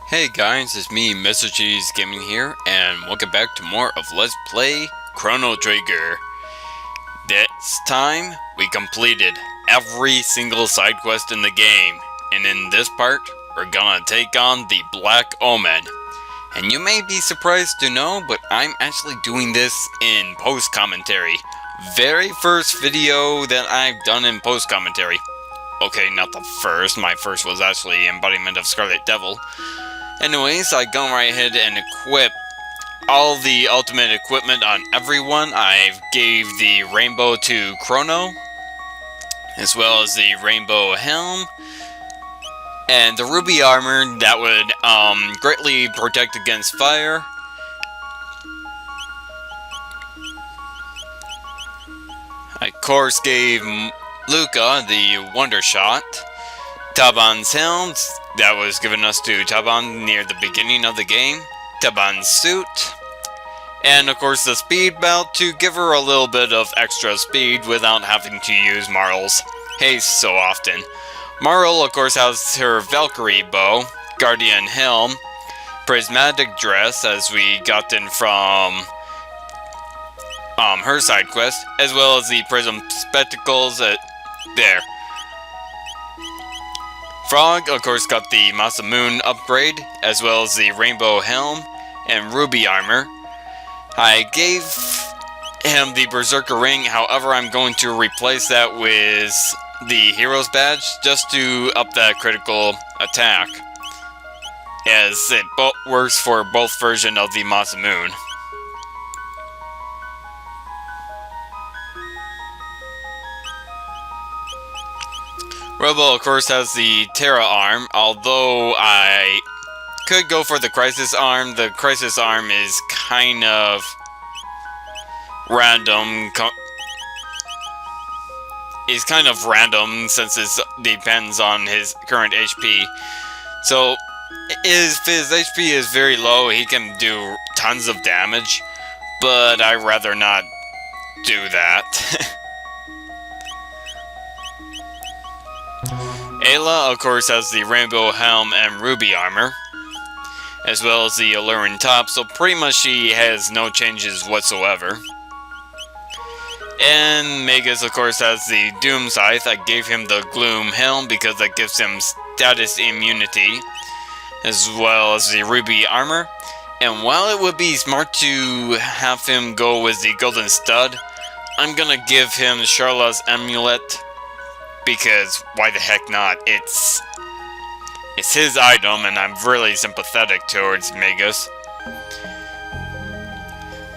Hey guys, it's me, Mr. Cheese Gaming here, and welcome back to more of Let's Play Chrono Trigger. This time, we completed every single side quest in the game, and in this part, we're gonna take on the Black Omen. And you may be surprised to know, but I'm actually doing this in post-commentary. Very first video that I've done in post-commentary. Okay, not the first, my first was actually Embodiment of Scarlet Devil. Anyways, I go right ahead and equip all the ultimate equipment on everyone. I've gave the rainbow to Chrono, as well as the rainbow helm, and the ruby armor that would greatly protect against fire. I of course gave Luca the Wonder Shot. Taban's helm, that was given us to Taban near the beginning of the game. Taban's suit. And of course the speed belt to give her a little bit of extra speed without having to use Marl's haste so often. Marl of course has her Valkyrie bow, Guardian helm, prismatic dress as we got in from her side quest, as well as the prism spectacles there. Frog, of course, got the Masamune upgrade, as well as the Rainbow Helm and Ruby Armor. I gave him the Berserker Ring, however I'm going to replace that with the Hero's Badge, just to up that critical attack, as it works for both versions of the Masamune. Robo, of course, has the Terra arm, although I could go for the Crisis arm. The Crisis arm is kind of random. Is kind of random since it depends on his current HP. So, if his HP is very low, he can do tons of damage, but I'd rather not do that. Ayla, of course, has the Rainbow Helm and Ruby Armor, as well as the Alluring Top, so pretty much she has no changes whatsoever. And Magus, of course, has the Doom Scythe. I gave him the Gloom Helm because that gives him status immunity, as well as the Ruby Armor. And while it would be smart to have him go with the Golden Stud, I'm gonna give him Charla's Amulet, because why the heck not? It's his item, and I'm really sympathetic towards Magus.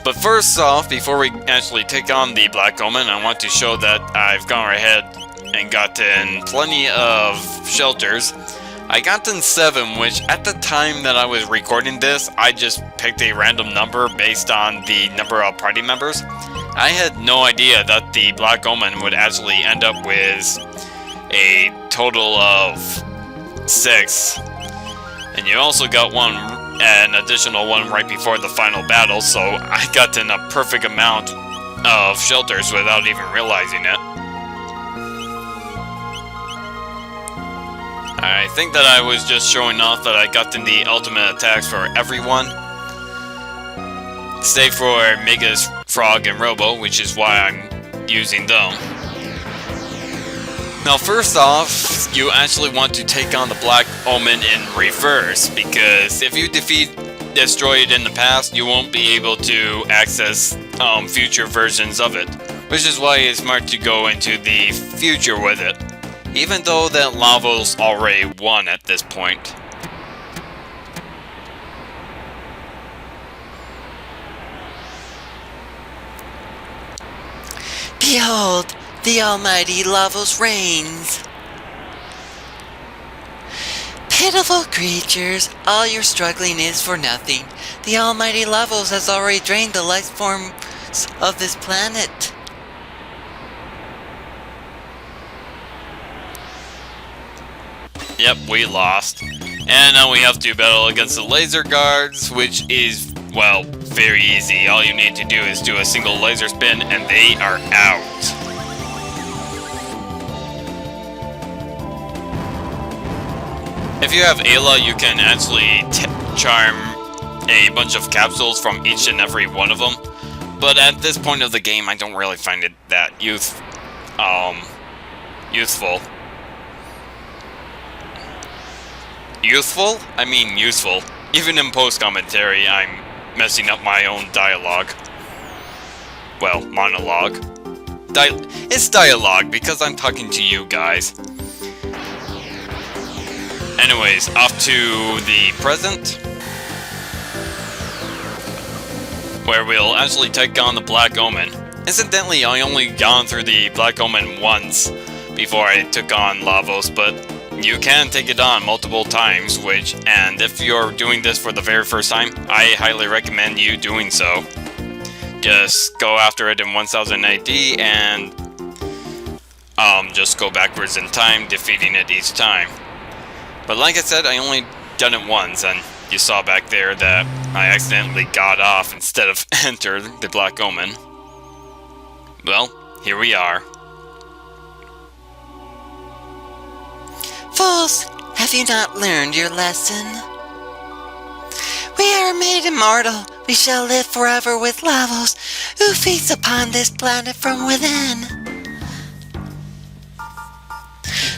But first off, before we actually take on the Black Omen, I want to show that I've gone ahead and gotten plenty of shelters. I gotten 7, which at the time that I was recording this, I just picked a random number based on the number of party members. I had no idea that the Black Omen would actually end up with a total of 6. And you also got an additional one right before the final battle, so I got in a perfect amount of shelters without even realizing it. I think that I was just showing off that I got in the ultimate attacks for everyone, save for Magus, Frog, and Robo, which is why I'm using them. Now first off, you actually want to take on the Black Omen in reverse, because if you destroy it in the past, you won't be able to access future versions of it, which is why it's smart to go into the future with it, even though that Lavo's already won at this point. Behold, the almighty Lavos reigns! Pitiful creatures, all your struggling is for nothing. The almighty Lavos has already drained the life forms of this planet. Yep, we lost. And now we have to battle against the laser guards, which is, well, very easy. All you need to do is do a single laser spin and they are out. If you have Ayla, you can actually charm a bunch of capsules from each and every one of them. But at this point of the game, I don't really find it that useful. Youthful? I mean useful. Even in post-commentary, I'm messing up my own dialogue. Well, monologue. It's dialogue because I'm talking to you guys. Anyways, off to the present, where we'll actually take on the Black Omen. Incidentally, I only gone through the Black Omen once before I took on Lavos, but you can take it on multiple times, and if you're doing this for the very first time, I highly recommend you doing so. Just go after it in 1000 AD and just go backwards in time, defeating it each time. But like I said, I only done it once, and you saw back there that I accidentally got off instead of entered the Black Omen. Well, here we are. Fools, have you not learned your lesson? We are made immortal. We shall live forever with Lavos, who feeds upon this planet from within.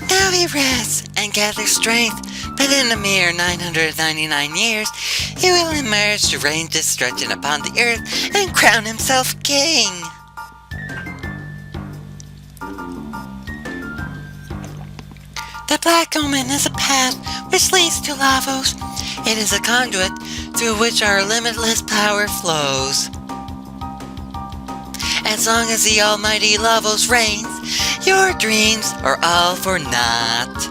Now he rests and gathers strength, but in a mere 999 years, he will emerge to reign destruction upon the earth and crown himself king. The Black Omen is a path which leads to Lavos. It is a conduit through which our limitless power flows. As long as the almighty Lavos reigns, your dreams are all for naught.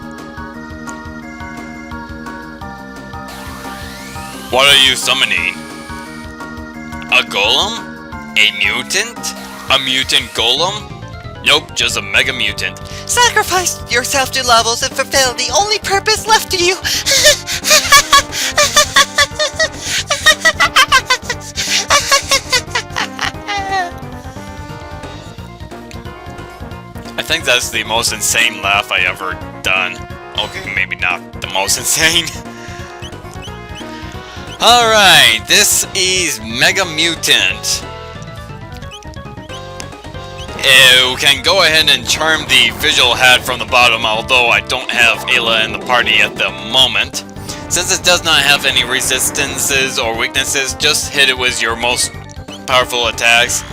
What are you summoning? A golem? A mutant? A mutant golem? Nope, just a mega mutant. Sacrifice yourself to Lavos and fulfill the only purpose left to you. I think that's the most insane laugh I ever done. Okay, maybe not the most insane. Alright, this is Mega Mutant. You can go ahead and charm the visual hat from the bottom, although I don't have Ayla in the party at the moment. Since it does not have any resistances or weaknesses, just hit it with your most powerful attacks,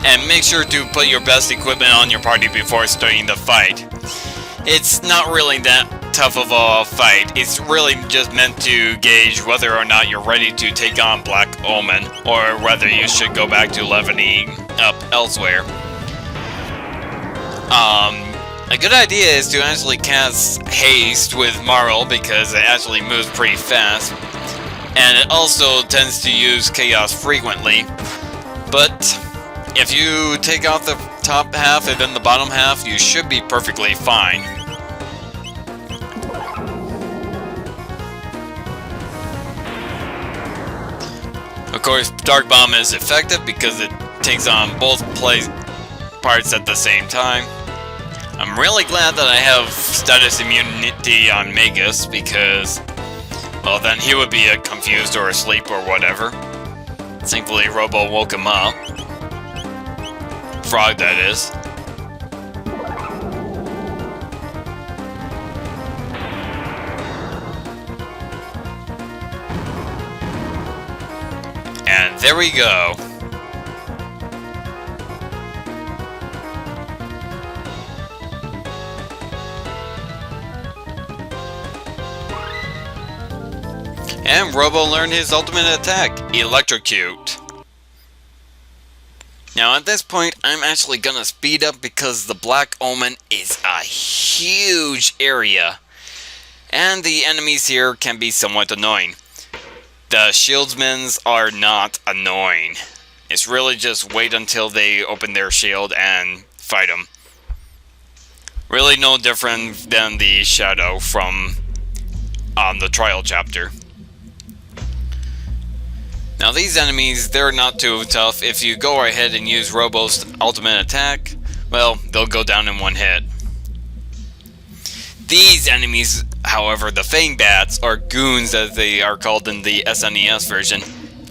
and make sure to put your best equipment on your party before starting the fight. It's not really that tough of a fight. It's really just meant to gauge whether or not you're ready to take on Black Omen, or whether you should go back to leveling up elsewhere. A good idea is to actually cast Haste with Marl, because it actually moves pretty fast, and it also tends to use Chaos frequently. But if you take off the top half and then the bottom half, you should be perfectly fine. Of course, Dark Bomb is effective because it takes on both parts at the same time. I'm really glad that I have status immunity on Magus, because, well, then he would be confused or asleep or whatever. Thankfully, Robo woke him up. Frog, that is. And there we go. And Robo learned his ultimate attack, Electrocute. Now at this point, I'm actually gonna speed up because the Black Omen is a huge area. And the enemies here can be somewhat annoying. The shieldsmen are not annoying. It's really just wait until they open their shield and fight them. Really no different than the Shadow from the trial chapter. Now these enemies, they're not too tough. If you go ahead and use Robo's ultimate attack, well, they'll go down in one hit. These enemies, However, the Fang Bats, or Goons as they are called in the SNES version,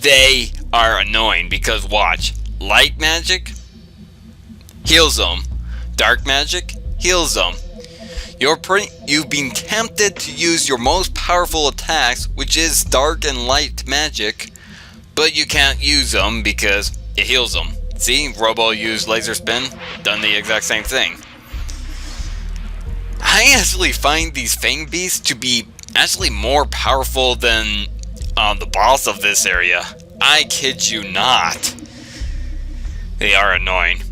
they are annoying because watch, light magic heals them, dark magic heals them. You've been tempted to use your most powerful attacks, which is dark and light magic, but you can't use them because it heals them. See, Robo used Laser Spin, done the exact same thing. I actually find these Fang Beasts to be actually more powerful than the boss of this area. I kid you not. They are annoying.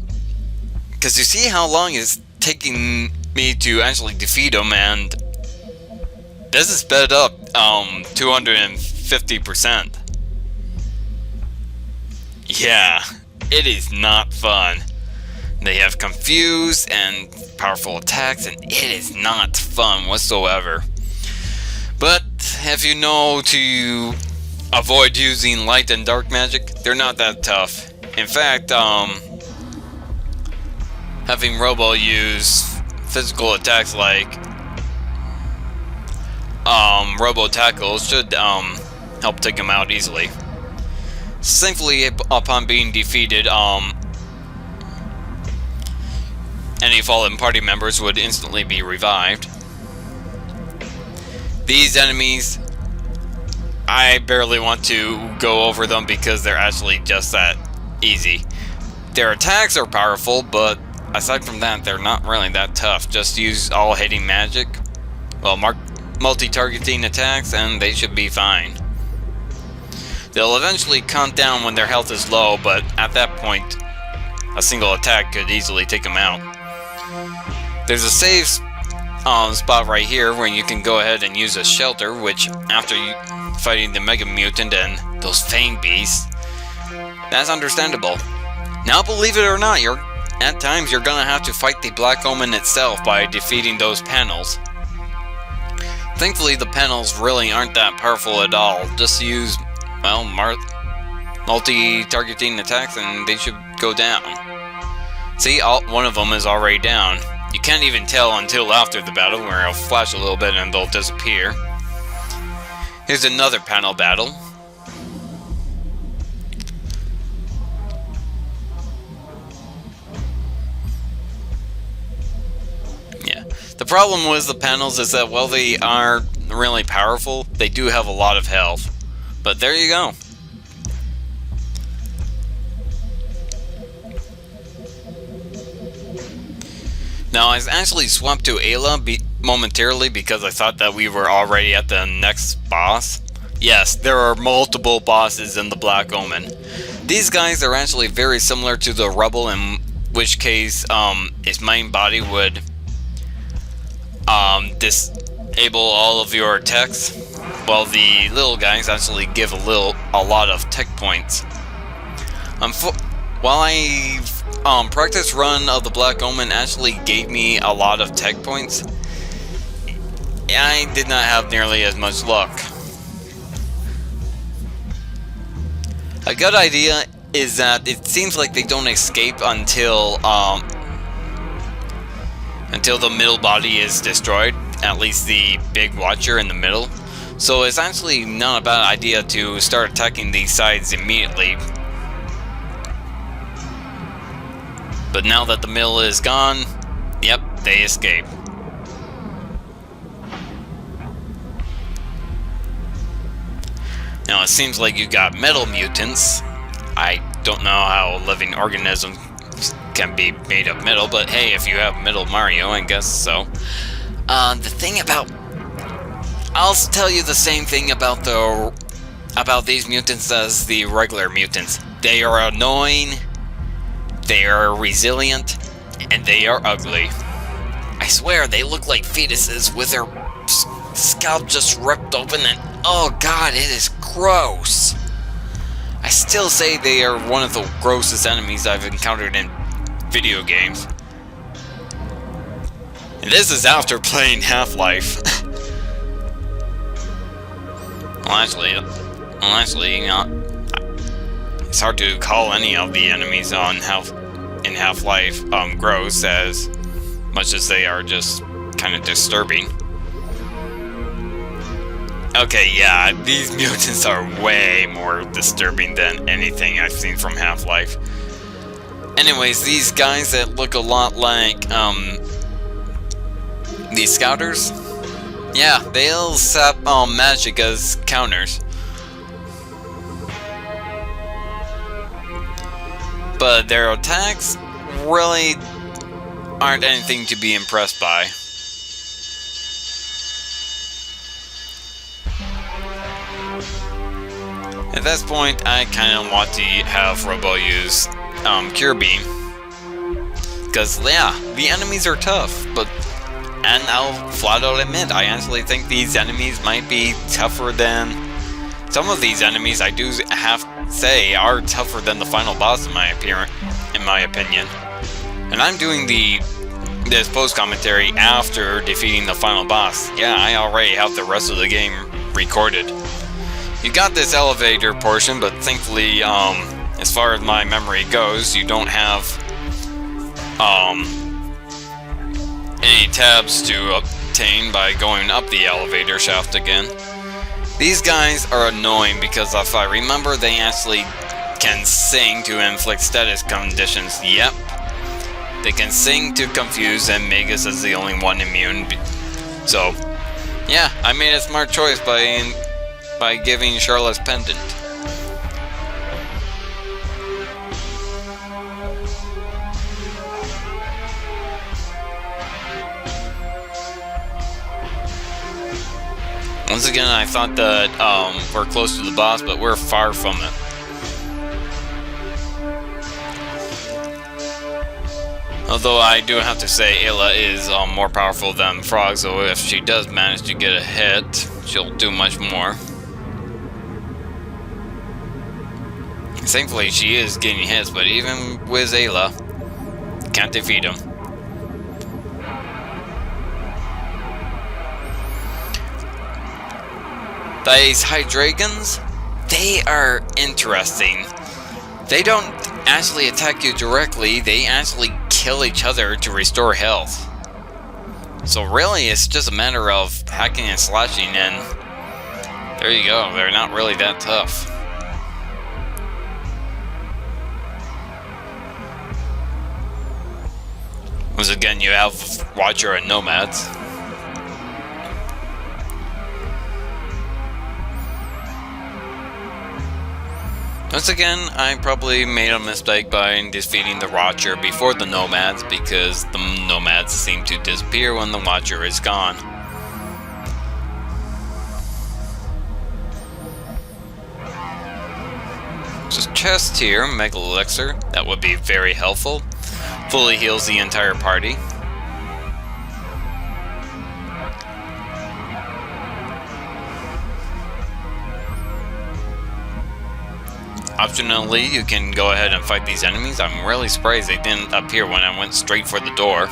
Because you see how long it's taking me to actually defeat them, and this is sped up 250%. Yeah, it is not fun. They have confused and powerful attacks, and it is not fun whatsoever. But if you know to avoid using light and dark magic, they're not that tough. In fact, having Robo use physical attacks like Robo Tackles should help take him out easily. Thankfully, upon being defeated, any fallen party members would instantly be revived. These enemies, I barely want to go over them because they're actually just that easy. Their attacks are powerful, but aside from that, they're not really that tough. Just use all hitting magic, well, multi-targeting attacks, and they should be fine. They'll eventually count down when their health is low, but at that point, a single attack could easily take them out. There's a save spot right here where you can go ahead and use a shelter, which after fighting the Mega Mutant and those Fang Beasts, that's understandable. Now, believe it or not, at times you're gonna have to fight the Black Omen itself by defeating those panels. Thankfully, the panels really aren't that powerful at all. Just use, well, multi-targeting attacks and they should go down. See, one of them is already down. You can't even tell until after the battle, where it'll flash a little bit and they'll disappear. Here's another panel battle. Yeah. The problem with the panels is that while they are really powerful, they do have a lot of health. But there you go. Now, I actually swapped to Ayla momentarily because I thought that we were already at the next boss. Yes, there are multiple bosses in the Black Omen. These guys are actually very similar to the Rebel, in which case his main body would disable all of your attacks, while the little guys actually give a lot of tech points. While I practice run of the Black Omen actually gave me a lot of tech points, I did not have nearly as much luck. A good idea is that it seems like they don't escape until the middle body is destroyed, at least the big watcher in the middle. So it's actually not a bad idea to start attacking these sides immediately. But now that the middle is gone, yep, they escape. Now it seems like you got metal mutants. I don't know how living organisms can be made of metal, but hey, if you have Metal Mario, I guess so. I'll tell you the same thing about these mutants as the regular mutants. They are annoying, they are resilient, and they are ugly. I swear, they look like fetuses with their scalp just ripped open, and oh god, it is gross. I still say they are one of the grossest enemies I've encountered in video games. And this is after playing Half-Life. Well, actually, you know, it's hard to call any of the enemies in Half-Life gross, as much as they are just kind of disturbing. Okay, yeah, these mutants are way more disturbing than anything I've seen from Half-Life. Anyways, these guys that look a lot like, these scouters, yeah, they'll sap magic as counters. But their attacks really aren't anything to be impressed by. At this point, I kind of want to have Robo use Cure Beam. Because, yeah, the enemies are tough, and I'll flat out admit, I actually think these enemies might be tougher than... Some of these enemies, I do have to say, are tougher than the final boss in my opinion. And I'm doing this post-commentary after defeating the final boss. Yeah, I already have the rest of the game recorded. You got this elevator portion, but thankfully, as far as my memory goes, you don't have any tabs to obtain by going up the elevator shaft again. These guys are annoying because if I remember, they actually can sing to inflict status conditions. Yep. They can sing to confuse, and Magus is the only one immune. So, yeah, I made a smart choice by giving Charlotte's pendant. Once again, I thought that we're close to the boss, but we're far from it. Although I do have to say, Ayla is more powerful than Frog, so if she does manage to get a hit, she'll do much more. Thankfully, she is getting hits, but even with Ayla, can't defeat him. These Hydragons, they are interesting. They don't actually attack you directly, they actually kill each other to restore health. So really, it's just a matter of hacking and slashing, and there you go, they're not really that tough. Once again, you have Watcher and Nomads. Once again, I probably made a mistake by defeating the Watcher before the Nomads, because the Nomads seem to disappear when the Watcher is gone. Just chest here, Mega Elixir, that would be very helpful. Fully heals the entire party. Optionally, you can go ahead and fight these enemies. I'm really surprised they didn't appear when I went straight for the door.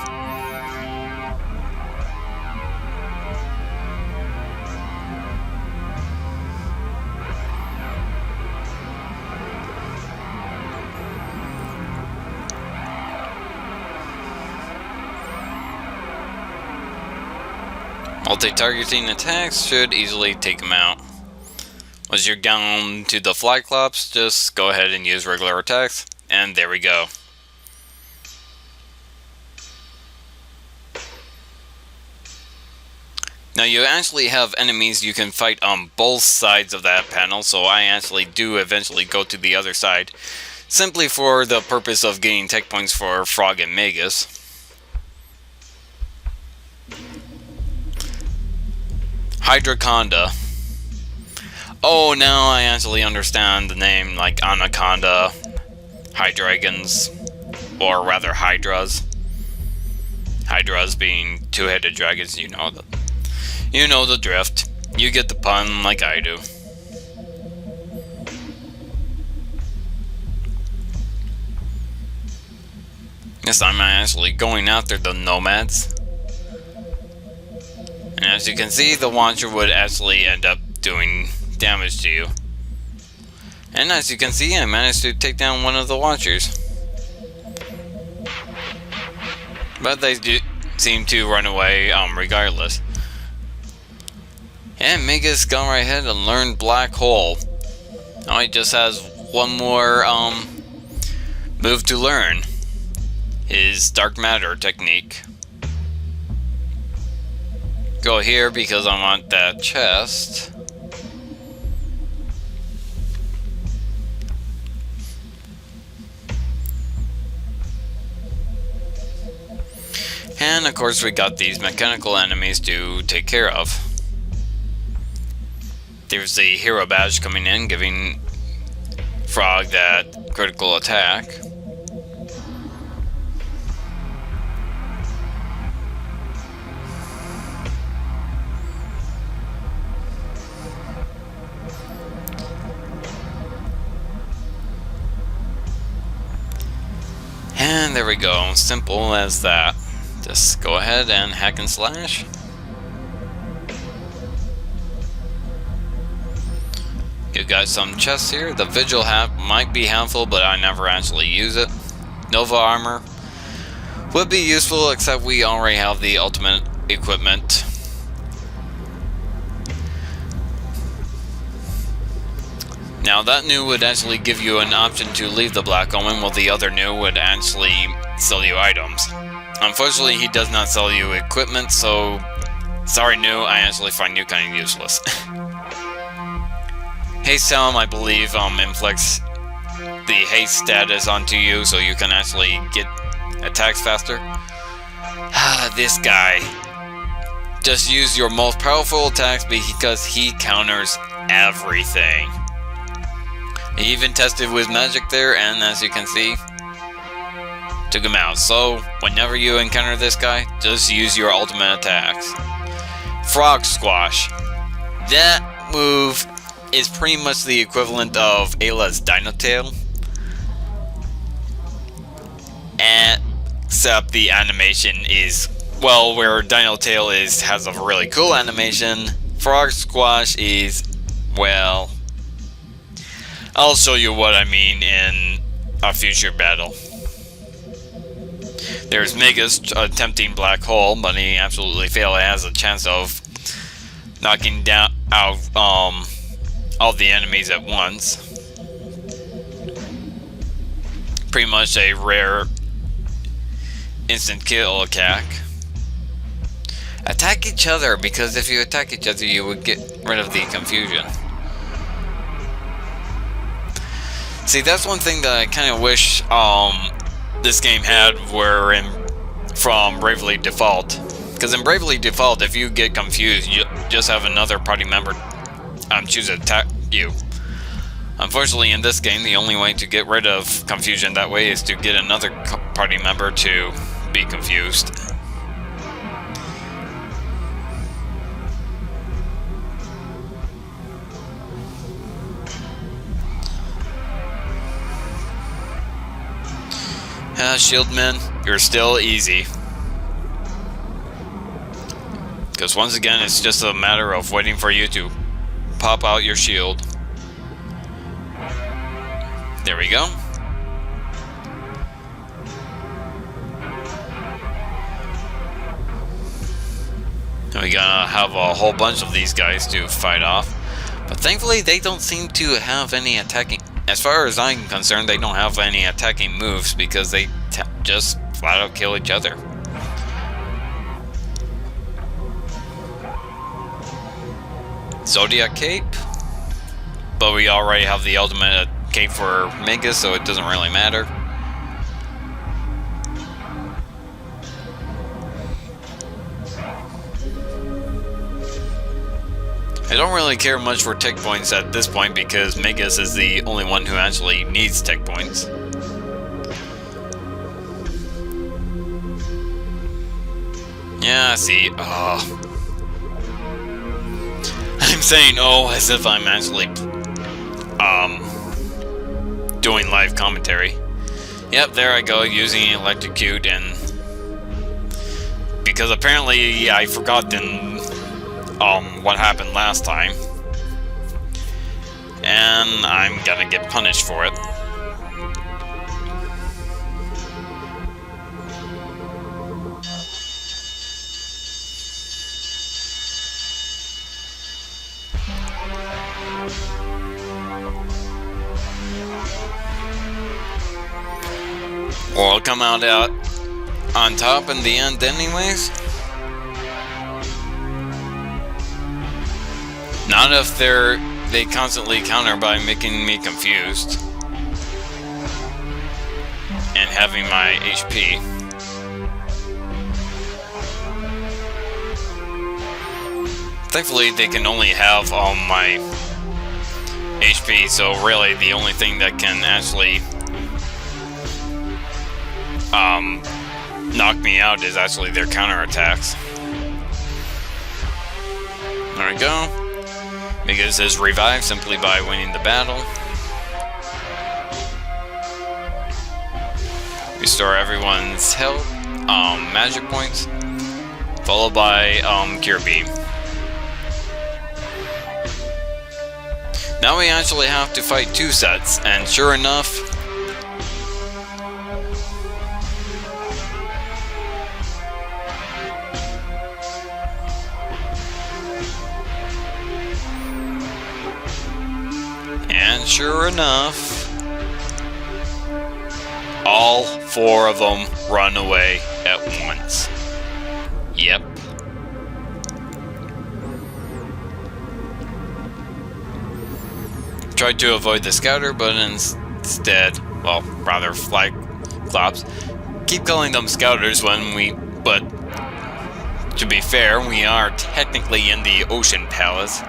Multi-targeting attacks should easily take them out. Once you're down to the Flyclops, just go ahead and use regular attacks, and there we go. Now you actually have enemies you can fight on both sides of that panel, so I actually do eventually go to the other side, simply for the purpose of getting tech points for Frog and Magus. Hydraconda. Oh, now I actually understand the name, like Anaconda, Hydragons, or rather Hydras. Hydras being two-headed dragons, you know the drift. You get the pun like I do. This time I'm actually going after the Nomads. And as you can see, the Watcher would actually end up doing damage to you. And as you can see, I managed to take down one of the Watchers. But they do seem to run away regardless. And Magus gone right ahead and learned Black Hole. Now he just has one more move to learn. His Dark Matter technique. Go here because I want that chest. And of course we got these mechanical enemies to take care of. There's the hero badge coming in, giving Frog that critical attack. And there we go, simple as that. Just go ahead and hack and slash. Give guys some chests here. The Vigil hat might be helpful, but I never actually use it. Nova armor would be useful, except we already have the ultimate equipment. Now that new would actually give you an option to leave the Black Omen, while the other new would actually sell you items. Unfortunately, he does not sell you equipment, so sorry new, I actually find you kind of useless. Haste Helm, I believe, inflicts the haste status onto you, so you can actually get attacks faster. This guy. Just use your most powerful attacks because he counters everything. He even tested with magic there, and as you can see, took him out. So, whenever you encounter this guy, just use your ultimate attacks. Frog Squash. That move is pretty much the equivalent of Ayla's Dino Tail, except the animation is, well, where Dino Tail has a really cool animation, Frog Squash is, well, I'll show you what I mean in a future battle. There's Magus attempting Black Hole, but he absolutely failed. It has a chance of knocking down out all the enemies at once. Pretty much a rare instant kill attack. Attack each other, because if you attack each other you would get rid of the confusion. See, that's one thing that I kind of wish this game had from Bravely Default. Because in Bravely Default, if you get confused, you just have another party member choose to attack you. Unfortunately, in this game, the only way to get rid of confusion that way is to get another party member to be confused. Shieldman, you're still easy. Because once again, it's just a matter of waiting for you to pop out your shield. There we go. And we gotta have a whole bunch of these guys to fight off. But thankfully, they don't seem to have any attacking. As far as I'm concerned, they don't have any attacking moves because they just flat out kill each other. Zodiac Cape, but we already have the ultimate cape for Magus, so it doesn't really matter. I don't really care much for tech points at this point because Magus is the only one who actually needs tech points. Yeah, I see. Oh. I'm saying oh as if I'm actually doing live commentary. Yep, there I go, using Electrocute, and because apparently I forgot what happened last time, and I'm gonna get punished for it. Or come out on top in the end anyways. Not if they constantly counter by making me confused and having my HP. Thankfully, they can only have all my HP, so really the only thing that can actually knock me out is actually their counterattacks. There we go. Magus is revived simply by winning the battle. Restore everyone's health, magic points, followed by Cure Beam. Now we actually have to fight 2 sets, and sure enough, all 4 of them run away at once. Yep. Tried to avoid the scouter, but instead, well, rather flag clops. Keep calling them scouters but to be fair, we are technically in the Ocean Palace.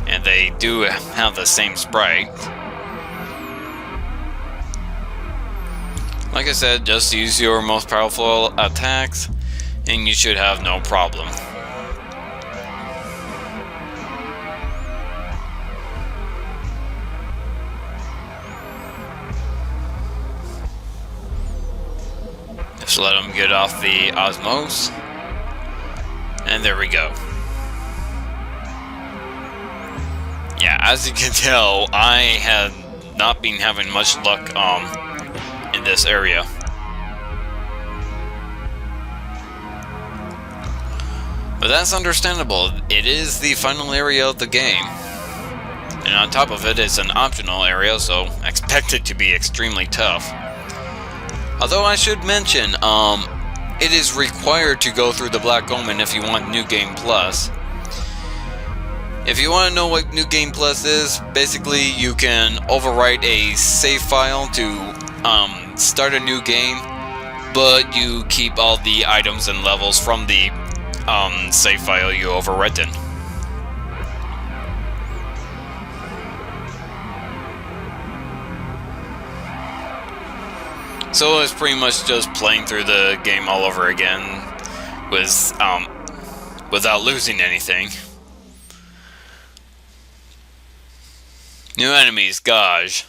And they do have the same sprite. Like I said, just use your most powerful attacks and you should have no problem. Just let them get off the Osmos. And there we go. Yeah, as you can tell, I had not been having much luck in this area. But that's understandable. It is the final area of the game. And on top of it, it's an optional area, so expect it to be extremely tough. Although I should mention, it is required to go through the Black Omen if you want New Game Plus. If you want to know what New Game Plus is, basically you can overwrite a save file to start a new game, but you keep all the items and levels from the save file you overwritten. So it's pretty much just playing through the game all over again without losing anything. New enemies, gosh.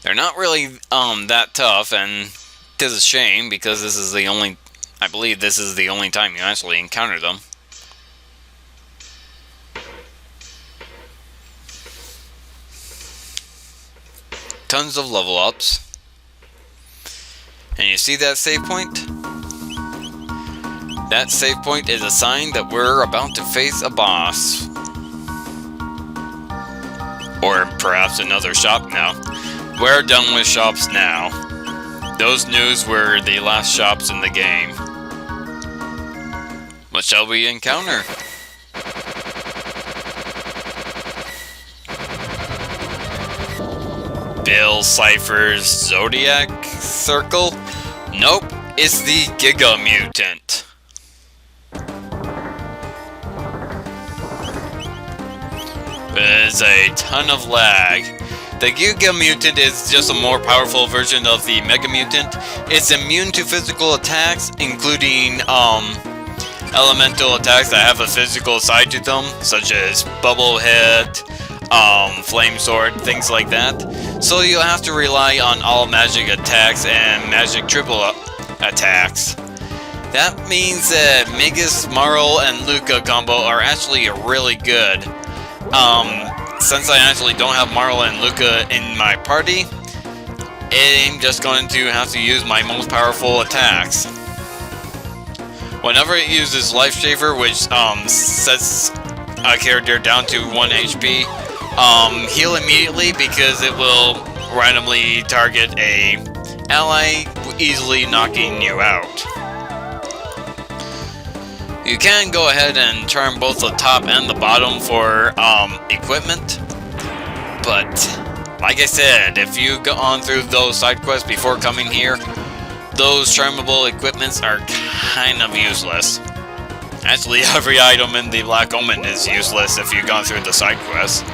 They're not really that tough, and it is a shame because this is the only, I believe this is the only time you actually encounter them. Tons of level ups. And you see that save point? That save point is a sign that we're about to face a boss. Or perhaps another shop now. We're done with shops now. Those news were the last shops in the game. What shall we encounter? Bill Cipher's Zodiac Circle? Nope, it's the Giga Mutant. There's a ton of lag. The Giga Mutant is just a more powerful version of the Mega Mutant. It's immune to physical attacks, including elemental attacks that have a physical side to them, such as Bubble Head, Flame Sword, things like that. So you'll have to rely on all magic attacks and magic triple attacks. That means that Magus, Marl, and Luca combo are actually really good. Since I actually don't have Marl and Luca in my party, I'm just going to have to use my most powerful attacks. Whenever it uses Life Shaver, which sets a character down to 1 HP, heal immediately because it will randomly target a ally, easily knocking you out. You can go ahead and turn both the top and the bottom for equipment, but like I said, if you go on through those side quests before coming here, those charmable equipments are kind of useless. Actually, every item in the Black Omen is useless if you've gone through the side quests.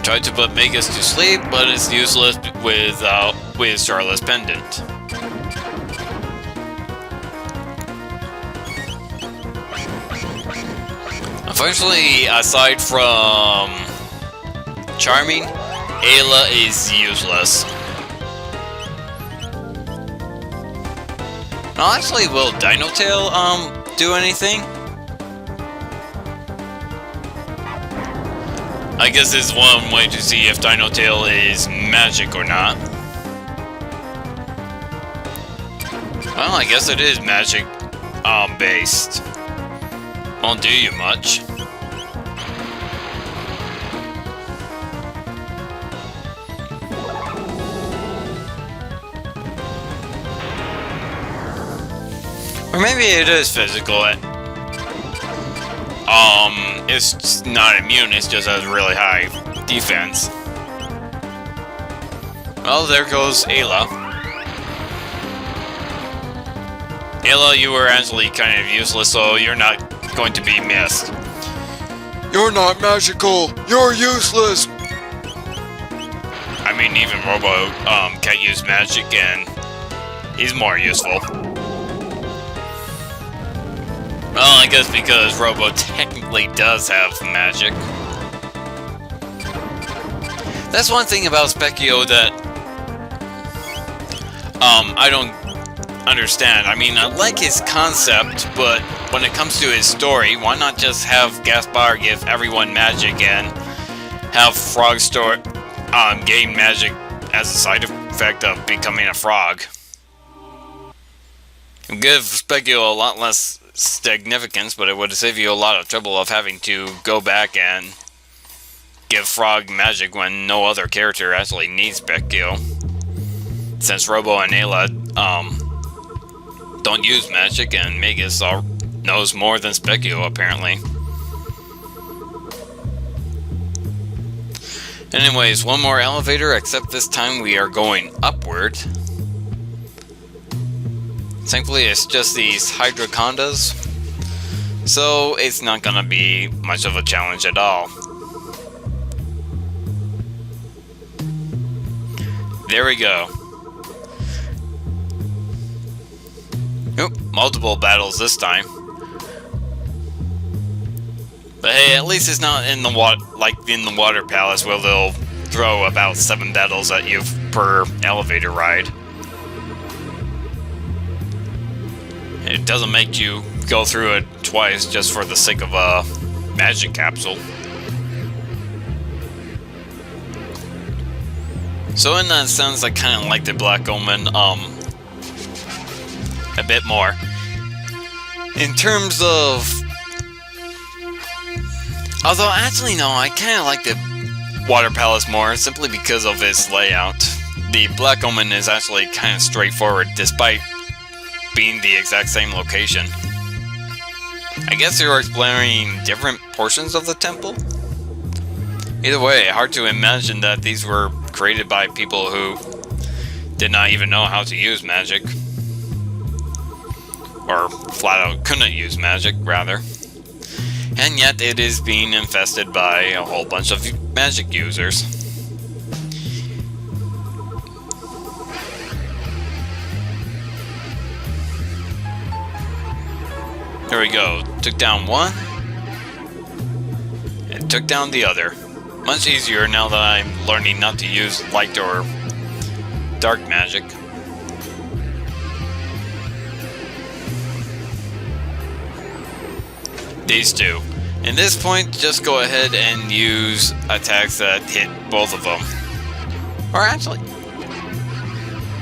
Tried to put Magus to sleep, but it's useless with Charlotte's Pendant. Unfortunately, aside from Charming, Ayla is useless. Well, actually, will Dino Tail do anything? I guess it's one way to see if Dino Tail is magic or not. Well, I guess it is magic based. Won't do you much. Or maybe it is physical. It's not immune, it just has really high defense. Well, there goes Ayla. Ayla, you were actually kind of useless, so you're not going to be missed. You're not magical! You're useless! I mean, even Robo can't use magic, and he's more useful. Well, I guess because Robo technically does have magic. That's one thing about Specchio that I don't understand. I mean, I like his concept, but when it comes to his story, why not just have Gaspar give everyone magic and have Frog gain magic as a side effect of becoming a frog? Give Specchio a lot less significance, but it would save you a lot of trouble of having to go back and give Frog magic when no other character actually needs Specchio. Since Robo and Ayla don't use magic, and Magus knows more than Specchio apparently. Anyways, one more elevator, except this time we are going upward. Thankfully, it's just these Hydrocondas, so it's not gonna be much of a challenge at all. There we go. Oop, multiple battles this time. But hey, at least it's not in the like in the Water Palace where they'll throw about 7 battles at you per elevator ride. It doesn't make you go through it twice just for the sake of a magic capsule. So in that sense, I kind of like the Black Omen a bit more. In terms of... Although actually no, I kind of like the Water Palace more simply because of its layout. The Black Omen is actually kind of straightforward despite being the exact same location. I guess you're exploring different portions of the temple? Either way, hard to imagine that these were created by people who did not even know how to use magic. Or flat out couldn't use magic, rather. And yet it is being infested by a whole bunch of magic users. There we go. Took down one. And took down the other. Much easier now that I'm learning not to use light or dark magic. These two. In this point, just go ahead and use attacks that hit both of them. Or actually...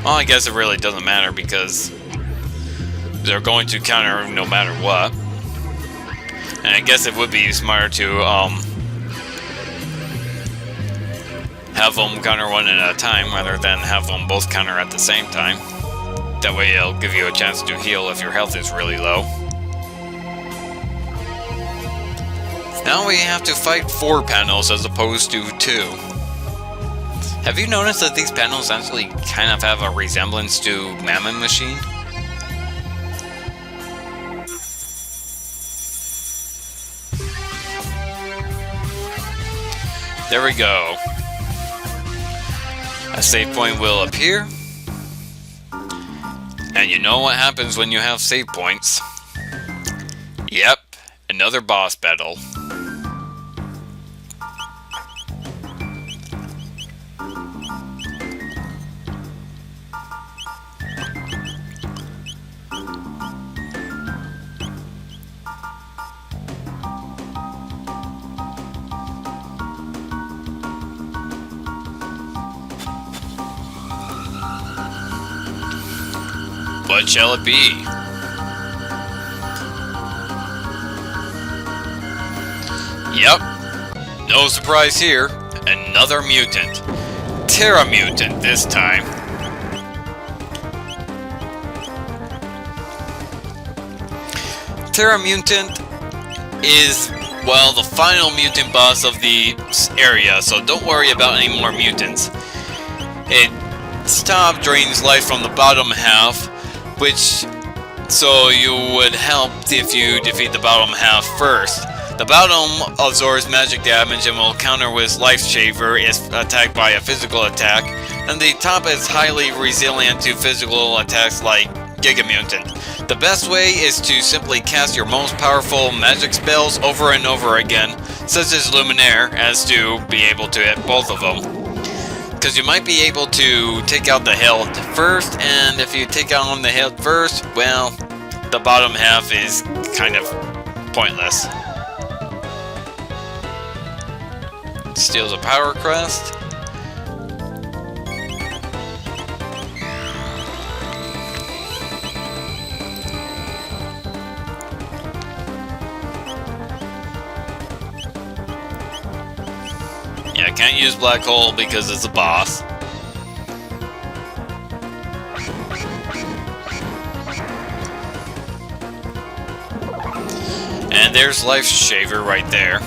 well, I guess it really doesn't matter because they're going to counter no matter what. And I guess it would be smarter to have them counter one at a time rather than have them both counter at the same time. That way it'll give you a chance to heal if your health is really low. Now we have to fight 4 panels as opposed to 2. Have you noticed that these panels actually kind of have a resemblance to Mammon Machine? There we go. A save point will appear. And you know what happens when you have save points. Yep, another boss battle. What shall it be? Yep, no surprise here. Another mutant. Terra Mutant this time. Terra Mutant is, well, the final mutant boss of the area, so don't worry about any more mutants. Its top drains life from the bottom half, which, so you would help if you defeat the bottom half first. The bottom absorbs magic damage and will counter with Life Shaver if attacked by a physical attack, and the top is highly resilient to physical attacks like Giga Mutant. The best way is to simply cast your most powerful magic spells over and over again, such as Luminaire, as to be able to hit both of them. Because you might be able to take out the health first, and if you take out the health first, well, the bottom half is kind of pointless. Steals a power crest. Yeah, I can't use Black Hole because it's a boss. And there's Life Shaver right there.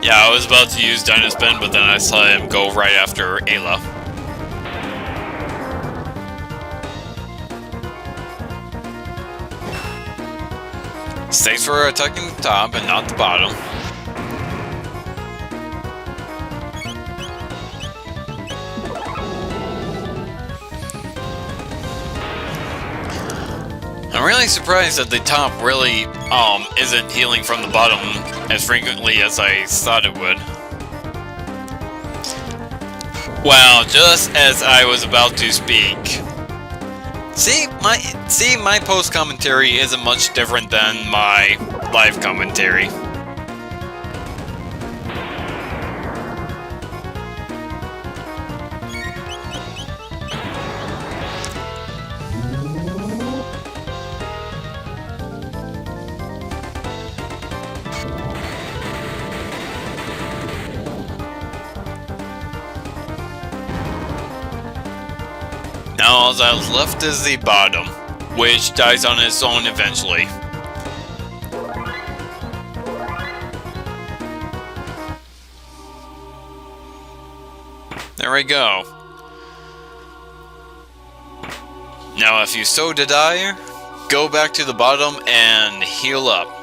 Yeah, I was about to use Dynaspin, but then I saw him go right after Ayla. Thanks for attacking the top and not the bottom. I'm really surprised that the top really isn't healing from the bottom as frequently as I thought it would. Wow, just as I was about to speak. See, my post commentary isn't much different than my live commentary. Now all that's left is the bottom, which dies on its own eventually. There we go. Now if you so desire, go back to the bottom and heal up.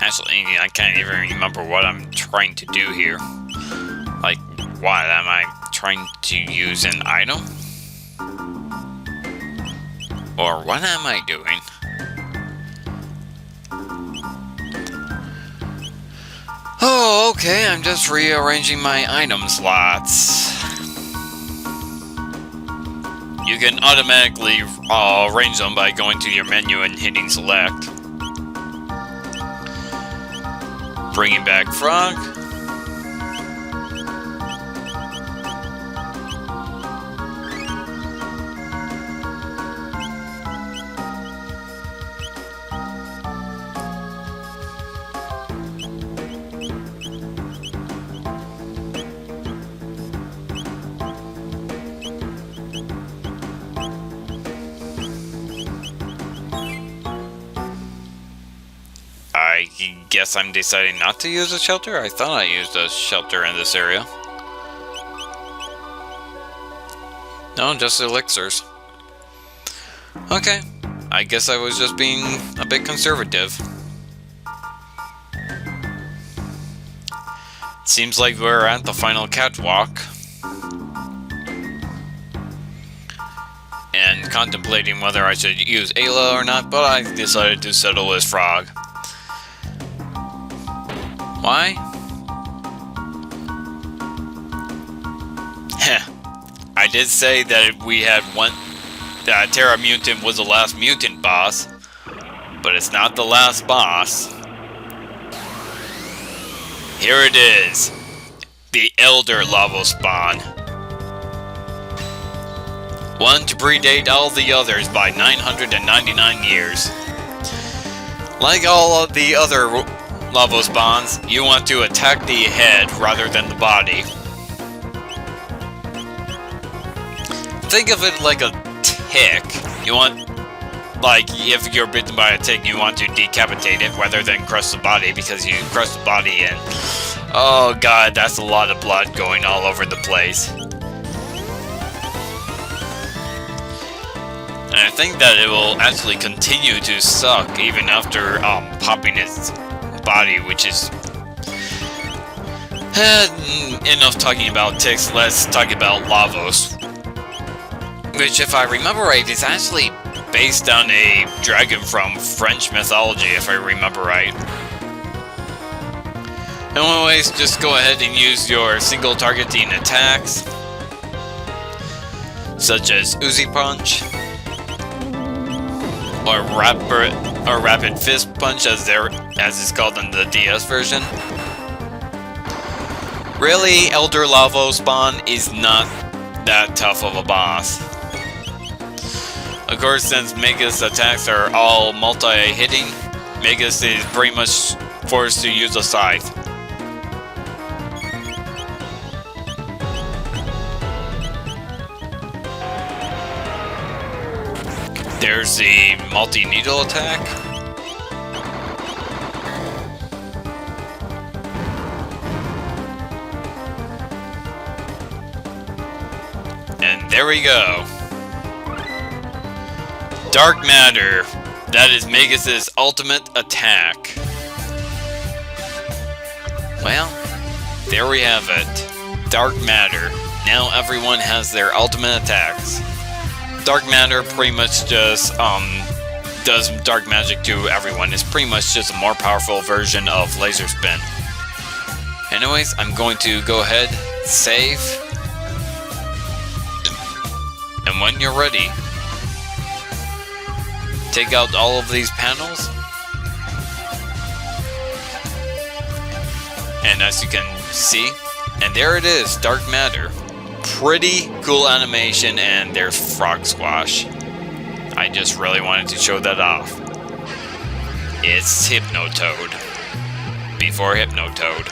Actually, I can't even remember what I'm trying to do here. Like, what am I trying to use an item? Or what am I doing? Oh, okay, I'm just rearranging my item slots. You can automatically arrange them by going to your menu and hitting select. Bringing back Frog. I guess I'm deciding not to use a shelter? I thought I used a shelter in this area. No, just elixirs. Okay, I guess I was just being a bit conservative. Seems like we're at the final catwalk. And contemplating whether I should use Ayla or not, but I decided to settle as Frog. Why? Heh. I did say that we had one... that Terra Mutant was the last mutant boss, but it's not the last boss. Here it is. The Elder Lavo Spawn. One to predate all the others by 999 years. Like all of the other Lavo spawns, you want to attack the head rather than the body. Think of it like a tick. You want, like, if you're bitten by a tick, you want to decapitate it rather than crush the body, because you crush the body and, oh god, that's a lot of blood going all over the place. And I think that it will actually continue to suck even after popping its body, which is enough talking about ticks. Let's talk about Lavos, which, if I remember right, is actually based on a dragon from French mythology, if I remember right. Anyways, just go ahead and use your single targeting attacks, such as Uzi Punch or Rapid Fist Punch, as it's called in the DS version. Really, Elder Lavo Spawn is not that tough of a boss. Of course, since Magus attacks are all multi-hitting, Magus is pretty much forced to use a scythe. There's the multi-needle attack. And there we go. Dark Matter. That is Magus's ultimate attack. Well, there we have it. Dark Matter. Now everyone has their ultimate attacks. Dark Matter pretty much just does dark magic to everyone. It's pretty much just a more powerful version of Laser Spin. Anyways, I'm going to go ahead, save, and when you're ready, take out all of these panels, and as you can see, and there it is, Dark Matter. Pretty cool animation, and there's Frog Squash. I just really wanted to show that off. It's Hypnotoad. Before Hypnotoad.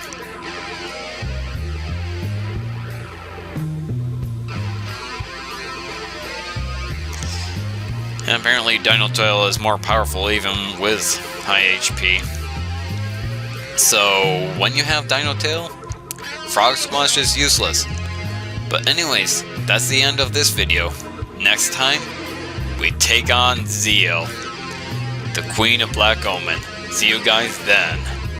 And apparently Dinotail is more powerful even with high HP. So when you have Dinotail, Frog Squash is useless. But anyways, that's the end of this video. Next time, we take on Zeal, the Queen of Black Omen. See you guys then.